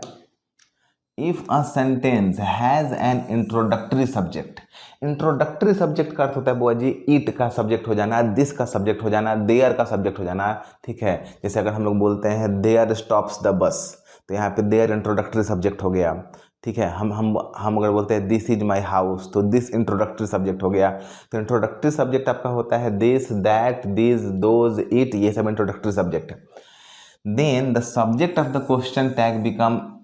if a sentence has an introductory subject. Introductory subject का अर्थ होता है बुआ जी इट का सब्जेक्ट हो जाना, दिस का सब्जेक्ट हो जाना, देयर का सब्जेक्ट हो जाना। ठीक है, जैसे अगर हम लोग बोलते हैं देयर स्टॉप्स द बस, तो यहाँ पे देयर इंट्रोडक्टरी सब्जेक्ट हो गया। ठीक है, हम अगर बोलते हैं दिस इज माई हाउस, तो दिस इंट्रोडक्टरी सब्जेक्ट हो गया। तो इंट्रोडक्टरी सब्जेक्ट आपका होता है this, that, this, those, it, ये सब इंट्रोडक्टरी सब्जेक्ट है। Then the subject of the question tag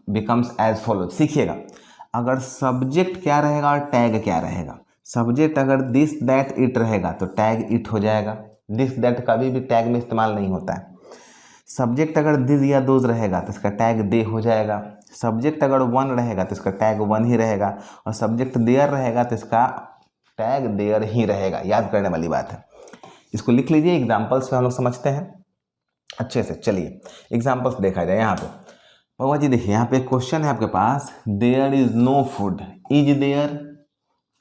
becomes as follow. सीखिएगा, अगर सब्जेक्ट क्या रहेगा और टैग क्या रहेगा। सब्जेक्ट अगर दिस दैट इट रहेगा तो टैग इट हो जाएगा। दिस दैट कभी भी टैग में इस्तेमाल नहीं होता है। सब्जेक्ट अगर दिस या दोज रहेगा तो इसका टैग दे हो जाएगा। सब्जेक्ट अगर वन रहेगा तो इसका टैग वन ही रहेगा, और सब्जेक्ट देयर रहेगा तो इसका टैग देयर ही रहेगा। याद करने वाली बात है, इसको लिख लीजिए। एग्जाम्पल्स में हम लोग समझते हैं अच्छे से। चलिए एग्जाम्पल्स देखा जाए। यहाँ पे बाबा जी देखिए, यहाँ पे क्वेश्चन है आपके पास, there is no food, is there.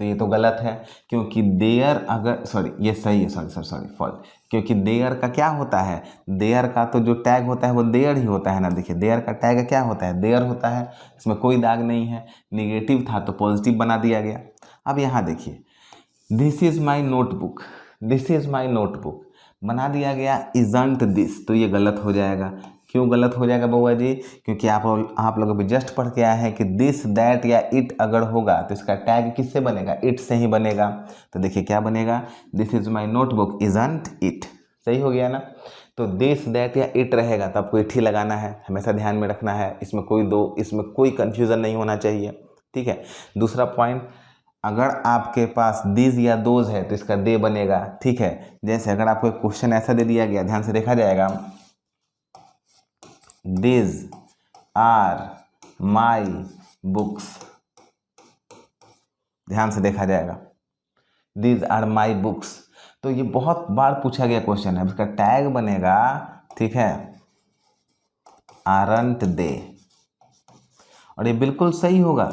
तो ये तो गलत है, क्योंकि देयर अगर ये सही है, सॉरी फॉल्ट। क्योंकि देयर का क्या होता है, देयर का तो जो टैग होता है वो देयर ही होता है ना। देखिए देयर का टैग क्या होता है, देयर होता है, इसमें कोई दाग नहीं है। निगेटिव था तो पॉजिटिव बना दिया गया। अब यहाँ देखिए this is my notebook, this is my notebook बना दिया गया इजंट दिस, तो ये गलत हो जाएगा। क्यों गलत हो जाएगा बउआ जी, क्योंकि आप लोग अभी जस्ट पढ़ के आए हैं कि दिस दैट या इट अगर होगा तो इसका टैग किससे बनेगा, इट से ही बनेगा। तो देखिए क्या बनेगा, this is my notebook isn't it. सही हो गया ना। तो दिस दैट या इट रहेगा तो आपको इट ही लगाना है, हमेशा ध्यान में रखना है। इसमें कोई कन्फ्यूज़न नहीं होना चाहिए। ठीक है। दूसरा पॉइंट, अगर आपके पास दिस या दोज है तो इसका दे बनेगा। ठीक है, जैसे अगर आपको क्वेश्चन ऐसा दे दिया गया, ध्यान से देखा जाएगा, These are my books। ध्यान से देखा जाएगा, These are my books। तो ये बहुत बार पूछा गया क्वेश्चन है, इसका टैग बनेगा, ठीक है, aren't they। और ये बिल्कुल सही होगा।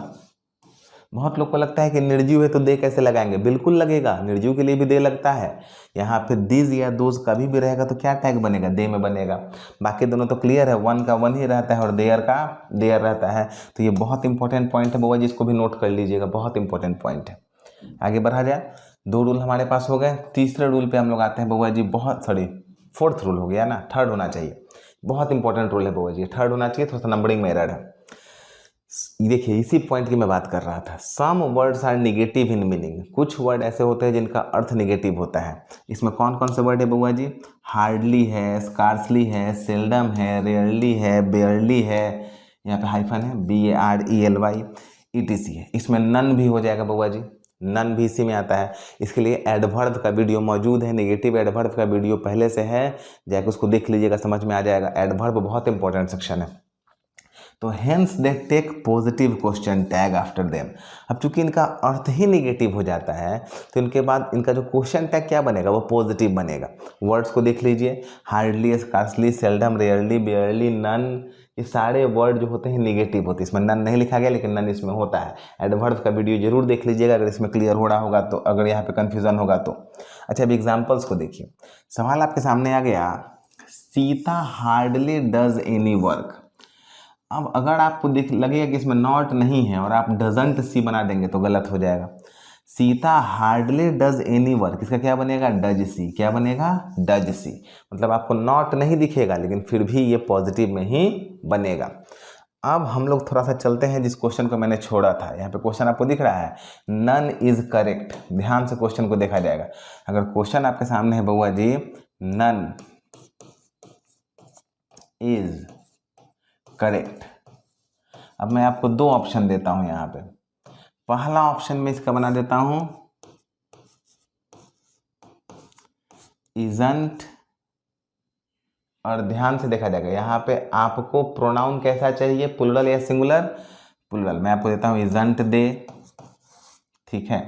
बहुत लोग को लगता है कि निर्जीव है तो दे कैसे लगाएंगे, बिल्कुल लगेगा, निर्जीव के लिए भी दे लगता है। यहाँ पे दिस या दोज कभी भी रहेगा तो क्या टैग बनेगा, दे में बनेगा। बाकी दोनों तो क्लियर है, वन का वन ही रहता है और देयर का देयर रहता है। तो ये बहुत इंपॉर्टेंट पॉइंट है बउआ जी, इसको भी नोट कर लीजिएगा, बहुत इंपॉर्टेंट पॉइंट है। आगे बढ़ा जाए, 2 रूल हमारे पास हो गए। तीसरे रूल पर हम लोग आते हैं बउआ जी, फोर्थ रूल हो गया ना, थर्ड होना चाहिए। बहुत इंपॉर्टेंट रूल है बउआ जी, थर्ड होना चाहिए, थोड़ा सा नंबरिंग में एरर है। देखिए इसी पॉइंट की मैं बात कर रहा था। Some words are negative in meaning. कुछ वर्ड ऐसे होते हैं जिनका अर्थ निगेटिव होता है। इसमें कौन कौन से वर्ड है बउआ जी, हार्डली है, स्कार्सली है, सेल्डम है, रेयरली है, बेयरली है, यहाँ पे हाइफन है, BARELY, ETC है। इसमें नन भी हो जाएगा बउआ जी, नन भी इसी में आता है। इसके लिए एडवर्ब का वीडियो मौजूद है, नेगेटिव एडवर्ब का वीडियो पहले से है, जाकर उसको देख लीजिएगा, समझ में आ जाएगा। एडवर्ब बहुत इंपॉर्टेंट सेक्शन है। तो hence they take positive question tag after them. अब चूंकि इनका अर्थ ही निगेटिव हो जाता है तो इनके बाद इनका जो क्वेश्चन टैग क्या बनेगा, वो पॉजिटिव बनेगा। वर्ड्स को देख लीजिए, hardly, scarcely, seldom, rarely, barely, none, ये सारे वर्ड जो होते हैं निगेटिव होते हैं। इसमें नन नहीं लिखा गया लेकिन नन इसमें होता है। एडवर्ब का वीडियो जरूर देख लीजिएगा अगर इसमें क्लियर हो रहा होगा तो, अगर यहाँ पे कन्फ्यूजन होगा तो। अच्छा अब एग्जाम्पल्स को देखिए। सवाल आपके सामने आ गया, Sita hardly does any work. अब अगर आपको लगेगा कि इसमें नॉट नहीं है और आप डजंट सी बना देंगे तो गलत हो जाएगा। Sita hardly does any work, इसका क्या बनेगा, डज सी। क्या बनेगा, डज सी। मतलब आपको नॉट नहीं दिखेगा लेकिन फिर भी ये पॉजिटिव में ही बनेगा। अब हम लोग थोड़ा सा चलते हैं जिस क्वेश्चन को मैंने छोड़ा था। यहाँ पे क्वेश्चन आपको दिख रहा है, नन इज करेक्ट। ध्यान से क्वेश्चन को देखा जाएगा। अगर क्वेश्चन आपके सामने है बउआ जी, नन इज करेक्ट। अब मैं आपको दो ऑप्शन देता हूं यहां पे। पहला ऑप्शन में इसका बना देता हूं इजंट, और ध्यान से देखा जाएगा यहाँ पे आपको प्रोनाउन कैसा चाहिए, प्लुरल या सिंगुलर? प्लुरल। मैं आपको देता हूँ इजंट दे, ठीक है।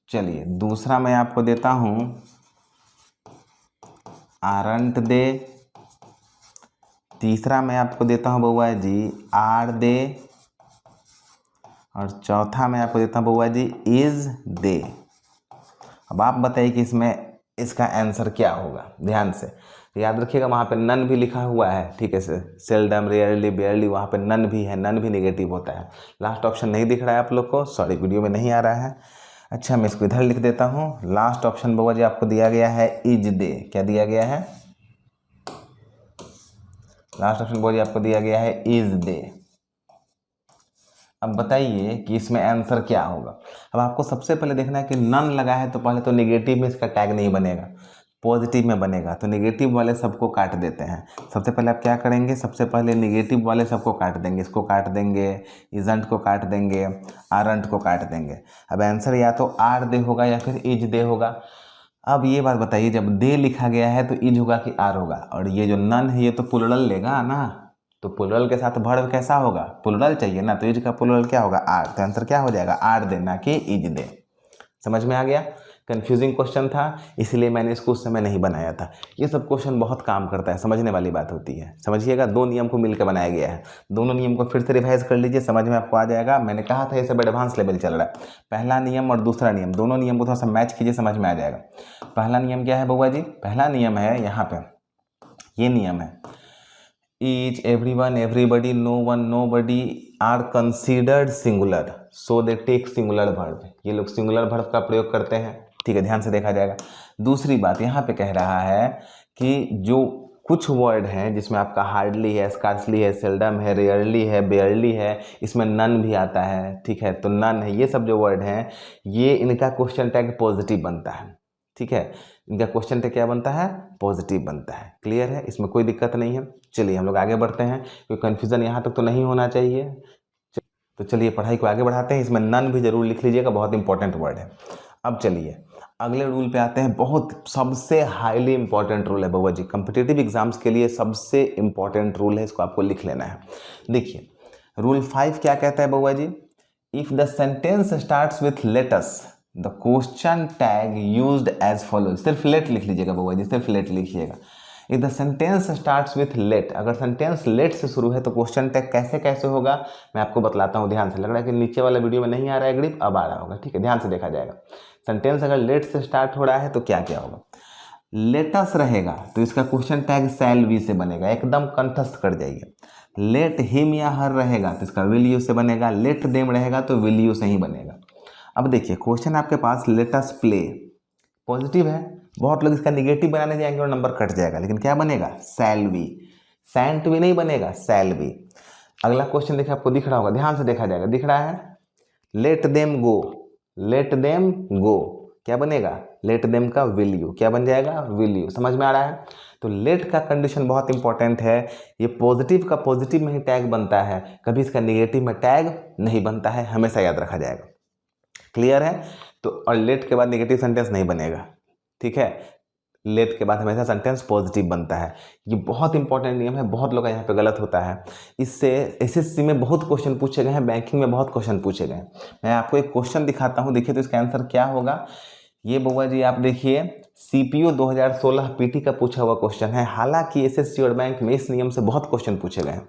चलिए दूसरा मैं आपको देता हूँ आरंट दे। तीसरा मैं आपको देता हूँ बउआ जी आर दे, और चौथा मैं आपको देता हूँ बउआ जी इज दे। अब आप बताइए कि इसमें इसका आंसर क्या होगा। ध्यान से याद रखिएगा, वहाँ पे नन भी लिखा हुआ है, ठीक है। सेल्डम, रेयरली, बेयरली, वहाँ पे नन भी है, नन भी नेगेटिव होता है। लास्ट ऑप्शन नहीं दिख रहा है आप लोग को, सॉरी वीडियो में नहीं आ रहा है। अच्छा मैं इसको इधर लिख देता हूँ। लास्ट ऑप्शन बउआ जी आपको दिया गया है इज दे। क्या दिया गया है? लास्ट ऑप्शन बउआ जी आपको दिया गया है इज दे। अब बताइए कि इसमें आंसर क्या होगा। अब आपको सबसे पहले देखना है कि नन लगा है तो पहले तो नेगेटिव में इसका टैग नहीं बनेगा, पॉजिटिव में बनेगा। तो नेगेटिव वाले सबको काट देते हैं। सबसे पहले आप क्या करेंगे, सबसे पहले नेगेटिव वाले सबको काट देंगे। इसको काट देंगे, इजंट को काट देंगे, आरंट को काट देंगे। अब आंसर या तो आर दे होगा या फिर इज दे होगा। अब ये बात बताइए, जब दे लिखा गया है तो इज होगा कि आर होगा? और ये जो नन है ये तो प्लुरल लेगा ना, तो प्लुरल के साथ वर्ब कैसा होगा? प्लुरल चाहिए ना, तो इज का प्लुरल क्या होगा? आर। तो आंसर क्या हो जाएगा? आर दे, ना कि इज दे। समझ में आ गया? कंफ्यूजिंग क्वेश्चन था, इसलिए मैंने इसको उस समय नहीं बनाया था। ये सब क्वेश्चन बहुत काम करता है, समझने वाली बात होती है। समझिएगा, दो नियम को मिलकर बनाया गया है। दोनों नियम को फिर से रिवाइज कर लीजिए, समझ में आपको आ जाएगा। मैंने कहा था ये सब एडवांस लेवल चल रहा है। पहला नियम और दूसरा नियम, दोनों नियम को थोड़ा सा मैच कीजिए, समझ में आ जाएगा। पहला नियम क्या है बउआ जी? पहला नियम है यहाँ पे, ये नियम है each, everyone, everybody, no one, nobody are considered singular, so they take singular verb। ये लोग सिंगुलर वर्ब का प्रयोग करते हैं, ठीक है। ध्यान से देखा जाएगा। दूसरी बात यहाँ पे कह रहा है कि जो कुछ वर्ड हैं जिसमें आपका हार्डली है, स्कार्सली है, सेल्डम है, रेयरली है, बेयरली है, इसमें नन भी आता है, ठीक है। तो नन है, ये सब जो वर्ड हैं ये इनका क्वेश्चन टैग पॉजिटिव बनता है, ठीक है। इनका क्वेश्चन टैग क्या बनता है? पॉजिटिव बनता है। क्लियर है? इसमें कोई दिक्कत नहीं है। चलिए हम लोग आगे बढ़ते हैं, कोई कन्फ्यूजन यहाँ तक तो नहीं होना चाहिए। तो चलिए पढ़ाई को आगे बढ़ाते हैं। इसमें नन भी जरूर लिख लीजिएगा, बहुत इंपॉर्टेंट वर्ड है। अब चलिए अगले रूल पे आते हैं। बहुत सबसे हाईली इंपॉर्टेंट रूल है बउआ जी, कॉम्पिटिटिव एग्जाम्स के लिए सबसे इंपॉर्टेंट रूल है, इसको आपको लिख लेना है। देखिए रूल 5 क्या कहता है बउआ जी? If the sentence starts with let's the question tag used as follows. सिर्फ लेट लिख लीजिएगा बउआ जी, सिर्फ लेट लिखिएगा। If the sentence starts with let, अगर सेंटेंस लेट से शुरू है तो क्वेश्चन टैग कैसे कैसे होगा मैं आपको बतलाता हूँ। ध्यान से, लग रहा है कि नीचे वाला वीडियो में नहीं आ रहा है ग्रिप, अब आ रहा होगा, ठीक है। ध्यान से देखा जाएगा। सेंटेंस अगर लेट से स्टार्ट हो रहा है तो क्या क्या होगा? लेटस रहेगा तो इसका क्वेश्चन टैग शैल बी से बनेगा, एकदम कंठस्थ कर जाइए। लेट हिम या हर रहेगा तो इसका विल यू से बनेगा। लेट देम रहेगा तो विल यू से ही बनेगा। अब देखिए क्वेश्चन आपके पास लेटस प्ले पॉजिटिव है, बहुत लोग इसका निगेटिव बनाने जाएंगे और नंबर कट जाएगा, लेकिन क्या बनेगा? Shall be. सैंट भी नहीं बनेगा, शैल बी। अगला क्वेश्चन देखिए, आपको दिख रहा होगा, ध्यान से देखा जाएगा। दिख रहा है let them go, let them go क्या बनेगा? लेट देम का विल यू क्या बन जाएगा? Will you. समझ में आ रहा है? तो लेट का कंडीशन बहुत इंपॉर्टेंट है। ये पॉजिटिव का पॉजिटिव में ही टैग बनता है, कभी इसका निगेटिव में टैग नहीं बनता है, हमेशा याद रखा जाएगा। क्लियर है? तो और लेट के बाद नेगेटिव सेंटेंस नहीं बनेगा, ठीक है। लेट के बाद हमेशा सेंटेंस पॉजिटिव बनता है। ये बहुत इंपॉर्टेंट नियम है, बहुत लोग यहाँ पे गलत होता है। इससे एसएससी में बहुत क्वेश्चन पूछे गए हैं, बैंकिंग में बहुत क्वेश्चन पूछे गए हैं। मैं आपको एक क्वेश्चन दिखाता हूँ, देखिए तो इसका आंसर क्या होगा। ये बउआ जी आप देखिए, सीपीओ 2016 पीटी का पूछा हुआ क्वेश्चन है। हालांकि एसएससी और बैंक में इस नियम से बहुत क्वेश्चन पूछे गए हैं,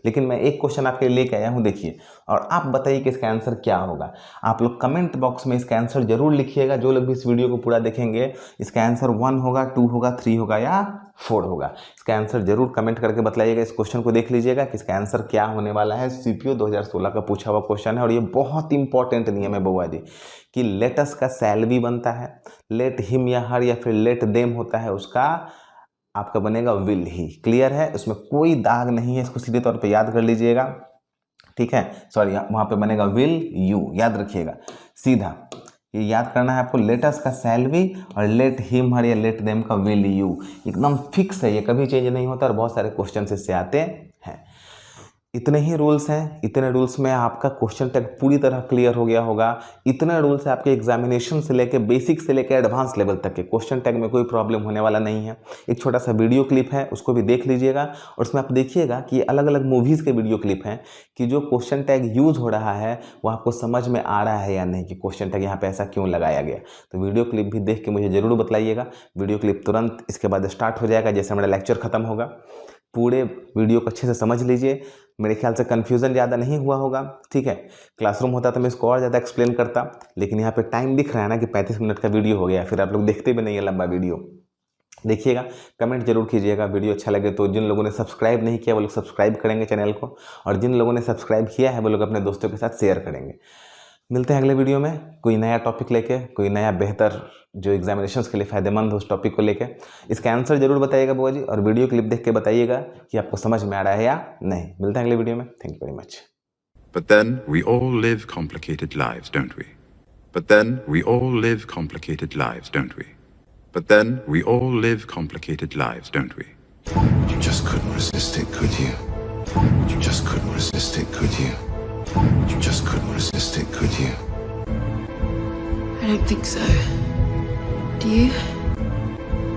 लेकिन मैं एक क्वेश्चन आपके लिए लेके आया हूँ, देखिए और आप बताइए कि इसका आंसर क्या होगा। आप लोग कमेंट बॉक्स में इसका आंसर जरूर लिखिएगा। जो लोग भी इस वीडियो को पूरा देखेंगे, इसका आंसर 1 होगा, 2 होगा, 3 होगा या 4 होगा, इसका आंसर जरूर कमेंट करके बताइएगा। इस क्वेश्चन को देख लीजिएगा कि इसका आंसर क्या होने वाला है। सीपीओ 2016 का पूछा हुआ क्वेश्चन है और ये बहुत इंपॉर्टेंट नियम है बउआ जी कि लेटस का शैल भी बनता है, लेट हिम या हर या फिर लेट देम होता है, उसका आपका बनेगा विल ही। क्लियर है? उसमें कोई दाग नहीं है, इसको सीधे तौर पे याद कर लीजिएगा, ठीक है। सॉरी, वहाँ पे बनेगा विल यू, याद रखिएगा सीधा। ये याद करना है आपको, लेट अस का शैल वी और लेट हिम हर या लेट देम का विल यू एकदम फिक्स है, ये कभी चेंज नहीं होता और बहुत सारे क्वेश्चन इससे आते हैं। इतने ही रूल्स हैं, इतने रूल्स में आपका क्वेश्चन टैग पूरी तरह क्लियर हो गया होगा। इतने रूल्स है आपके एग्जामिनेशन से लेके बेसिक से लेके एडवांस लेवल तक के, क्वेश्चन टैग में कोई प्रॉब्लम होने वाला नहीं है। एक छोटा सा वीडियो क्लिप है, उसको भी देख लीजिएगा और उसमें आप देखिएगा कि अलग अलग मूवीज़ के वीडियो क्लिप हैं कि जो क्वेश्चन टैग यूज़ हो रहा है वो आपको समझ में आ रहा है या नहीं, कि क्वेश्चन टैग यहाँ पर ऐसा क्यों लगाया गया। तो वीडियो क्लिप भी देख के मुझे ज़रूर बताइएगा। वीडियो क्लिप तुरंत इसके बाद स्टार्ट हो जाएगा जैसे मेरा लेक्चर ख़त्म होगा। पूरे वीडियो को अच्छे से समझ लीजिए, मेरे ख्याल से कन्फ्यूज़न ज़्यादा नहीं हुआ होगा, ठीक है। क्लासरूम होता तो मैं इसको और ज़्यादा एक्सप्लेन करता, लेकिन यहाँ पे टाइम दिख रहा है ना कि 35 मिनट का वीडियो हो गया, फिर आप लोग देखते भी नहीं है लंबा वीडियो। देखिएगा, कमेंट जरूर कीजिएगा, वीडियो अच्छा लगे तो। जिन लोगों ने सब्सक्राइब नहीं किया वो लोग सब्सक्राइब करेंगे चैनल को, और जिन लोगों ने सब्सक्राइब किया है वो लोग अपने दोस्तों के साथ शेयर करेंगे। मिलते हैं अगले वीडियो में कोई नया टॉपिक लेके, कोई नया बेहतर जो एग्जामिनेशंस के लिए फ़ायदेमंद हो उस टॉपिक को लेके। इसका आंसर जरूर बताइएगा बुआ जी, और वीडियो क्लिप देख के बताइएगा कि आपको समझ में आ रहा है या नहीं। मिलते हैं अगले वीडियो में। Thank you very much. But then we all live complicated lives, don't we? But then we all live complicated lives, don't we? But then we all live complicated lives, don't we? You just couldn't resist it, could you? You just couldn't resist it, could you? You just couldn't resist it, could you? I don't think so. Do you?